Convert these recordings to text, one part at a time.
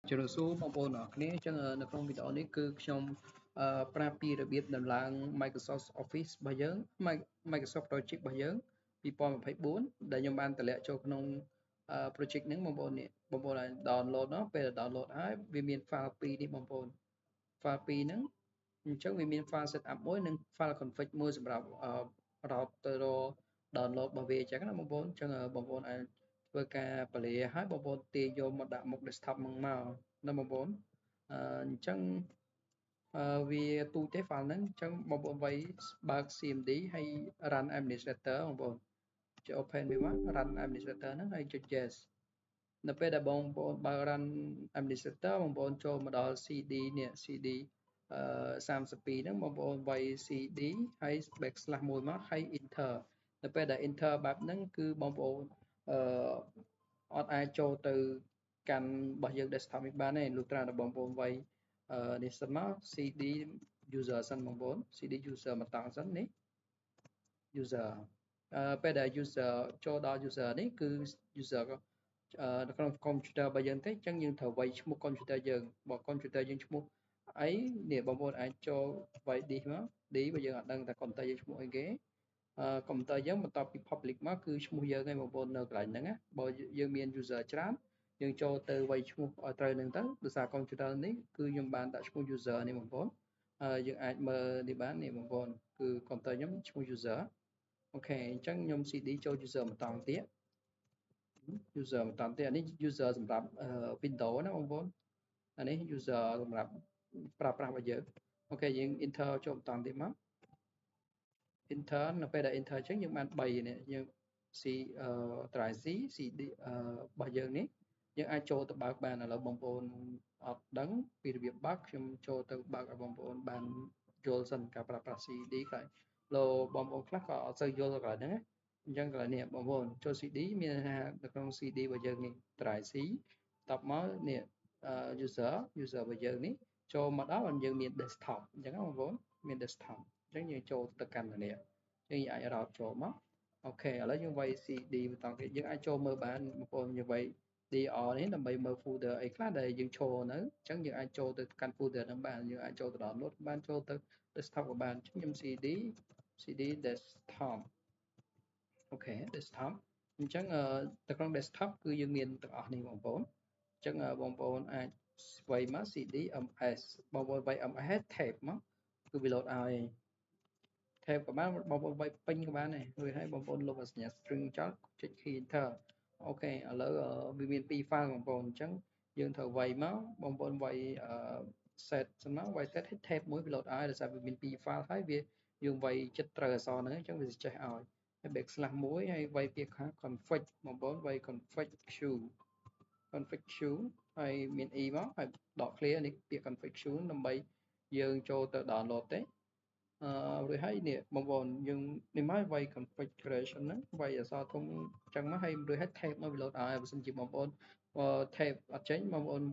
ជំរាបសួរបងប្អូនអរគ្នាអញ្ចឹងនៅក្នុងវីដេអូនេះគឺខ្ញុំប្រាប់ពីរបៀបដំឡើង Microsoft Office របស់យើង Microsoft Project របស់យើង2024ដែលខ្ញុំបានតម្លាក់ចូលក្នុងproject ហ្នឹងបងប្អូនអាច download មកពេល download ហើយវាមាន file 2នេះបងប្អូន file 2ហ្នឹងអញ្ចឹងវាមាន file setup មួយនិង file config មួយសម្រាប់route ទៅរក download របស់វាអញ្ចឹងណាបងប្អូនអញ្ចឹងបងប្អូនអាចធ្វើការបលាហើយបងប្អូនទាញយកមកដាក់មុខ desktop ហ្នឹងមកណាបងប្អូនអញ្ចឹងវាទូចទេ file ហ្នឹងអញ្ចឹងបងប្អូនវាយបើក CMD ហើយ run administrator បងប្អូនចុច open វាមក run administrator ហ្នឹងហើយចុច yes នៅពេលដែលបងប្អូនបើក run administrator បងប្អូនចូលមកដល់ CD នេះ CD 32ហ្នឹងបងប្អូនវាយ CD ហើយ backslash មួយមកហើយ enter នៅពេលដែល enter បែបហ្នឹងគឺបងប្អូនអត់អាចចូលទៅកាន់របស់យើង desktop នេះបានទេលុះត្រាតែបងប្អូនវាយនេះសិនមក CD user សិនបងប្អូន CD user មកតង់សិននេះ user ពេលដែល user ចូលដល់ user នេះគឺ user នៅក្នុង computer របស់យើងទេអញ្ចឹងយើងត្រូវវាយឈ្មោះ computer យើងបើ computer យើងឈ្មោះអីនេះបងប្អូនអាចចូលវាយ disk មក disk បើយើងអត់ដឹងថា computer យើងឈ្មោះអីគេcomputer យើងបន្ទាប់ពី public មកគឺឈ្មោះយើងឯងបងប្អូននៅកន្លែងហ្នឹងណាបើយើងមាន user ច្រើនយើងចូលទៅវាយឈ្មោះឲ្យត្រូវហ្នឹងទៅដោយសារ computer នេះគឺខ្ញុំបានដាក់ឈ្មោះ user នេះបងប្អូនយើងអាចមើលនេះបាននេះបងប្អូនគឺ computer ខ្ញុំឈ្មោះ user អូខេអញ្ចឹងខ្ញុំ CD ចូល user ម្ដងទៀត user ម្ដងទៀតអានេះ user សម្រាប់Windows ណាបងប្អូនអានេះ user សម្រាប់ប្រើប្រាស់របស់យើងអូខេយើង enter ចូលម្ដងទៀតមក enter នៅពេលដែល enter អញ្ចឹងយើងបាន3នេះយើង C try C CD របស់យើងនេះយើងអាចចូលទៅបើកបានឥឡូវបងប្អូនអត់ដឹងពីរបៀបបើកខ្ញុំចូលទៅបើកឲ្យបងប្អូនបានយល់សិនការប្រើប្រាស់ CD ខ្លះលោបងប្អូនខ្លះក៏អត់សូវយល់កន្លែងហ្នឹងណាអញ្ចឹងកន្លែងនេះបងប្អូនចូល CD មានថានៅក្នុង CD របស់យើងនេះ try C តបមកនេះuser របស់យើងនេះចូលមកដល់យើងមាន desktop អញ្ចឹងបងប្អូនមាន desktop អញ្ចឹងយើងចូលទៅកាន់នេះយើងអាចរោតចូលមកអូខេឥឡូវយើងវាយ CD បន្តទៀតយើងអាចចូលមើលបានបងប្អូនយើងវាយ DR នេះដើម្បីមើល folder អីខ្លះដែលយើងចូលនៅអញ្ចឹងយើងអាចចូលទៅកាន់ folder ហ្នឹងបានយើងអាចចូលទៅ download បានចូលទៅ desktop ក៏បានខ្ញុំ CD desktop អូខេ desktop អញ្ចឹងទៅក្នុង desktop គឺយើងមានទាំងអស់នេះបងប្អូនអញ្ចឹងបងប្អូនអាចវាយមក CD ms បងប្អូនវាយ ms tab មកគឺវា load ឲ្យtab ក៏បានបងប្អូនវាយពេញក៏បានដែររួចហើយបងប្អូនលុបសញ្ញា string ចោលចុច key enter អូខេឥឡូវវាមាន2 file បងប្អូនអញ្ចឹងយើងត្រូវវាយមកបងប្អូនវាយset សិនមកវាយ set ឲ្យ tab មួយវា load ឲ្យដោយសារវាមាន2 file ហើយវាយើងវាយចិត្តត្រូវអក្សរហ្នឹងអញ្ចឹងវាចេះឲ្យហើយ backslash មួយហើយវាយពាក្យខាង config បងប្អូនវាយ config q ហើយមាន e មកហើយដក clear នេះពាក្យ config q ដើម្បីយើងចូលទៅ download ទេរួចហើយនេះបងប្អូនយើងនេះមកវាយ configuration ហ្នឹងវាយអក្សរធំចឹងមកហើយរួចហើយ tab មកវា load ឲ្យបើសិនជាបងប្អូនtab អត់ចេញបងប្អូន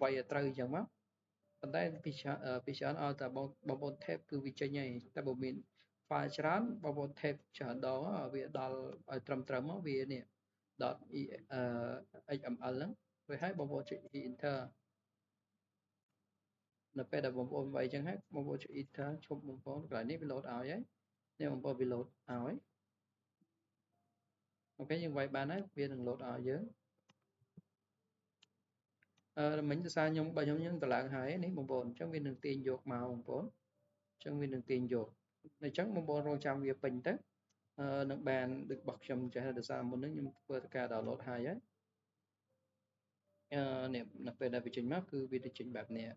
វាយឲ្យត្រូវអញ្ចឹងមកប៉ុន្តែពីច្រើនឲ្យតែបងប្អូន tab គឺវាចេញហើយតែបើមាន file ច្រើនបងប្អូន tab ច្រើនដងវាដល់ឲ្យត្រឹមត្រូវមកវានេះ .xml ហ្នឹងរួចហើយបងប្អូនចុច enter នៅពេលដែលបងប្អូនវាយអញ្ចឹងហើយបងប្អូនចុច enter ឈប់បងប្អូនកន្លែងនេះវា load ឲ្យហើយនេះបងប្អូនវា load ឲ្យអូខេយើងវាយបានហើយវានឹង load ឲ្យយើងមិញដោយសារខ្ញុំបើខ្ញុំតម្លើងហើយនេះបងប្អូនអញ្ចឹងវានឹងទាញយកមកបងប្អូនអញ្ចឹងវានឹងទាញយកអញ្ចឹងបងប្អូនរងចាំវាពេញទៅនឹងបានដូចរបស់ខ្ញុំចេះដោយសារមុនហ្នឹងខ្ញុំធ្វើការ download ហើយនេះនៅពេលដែលវាចេញមកគឺវាទៅចេញបែបនេះអ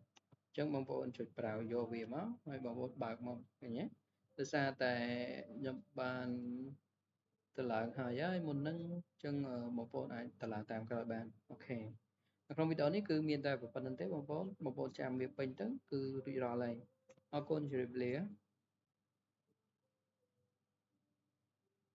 ញ្ចឹងបងប្អូនចុចប្រើយកវាមកហើយបងប្អូនបើកមកឃើញទេដោយសារតែខ្ញុំបានតម្លើងហើយមុនហ្នឹងអញ្ចឹងបងប្អូនអាចតម្លើងតាមក្រោយបានអូខេនៅក្នុងវីដេអូនេះគឺមានតែប៉ុណ្្នឹងទេបងប្អូនចាំវាពេញទៅគឺរួចរាល់ហើយអរគុណជម្រាបលា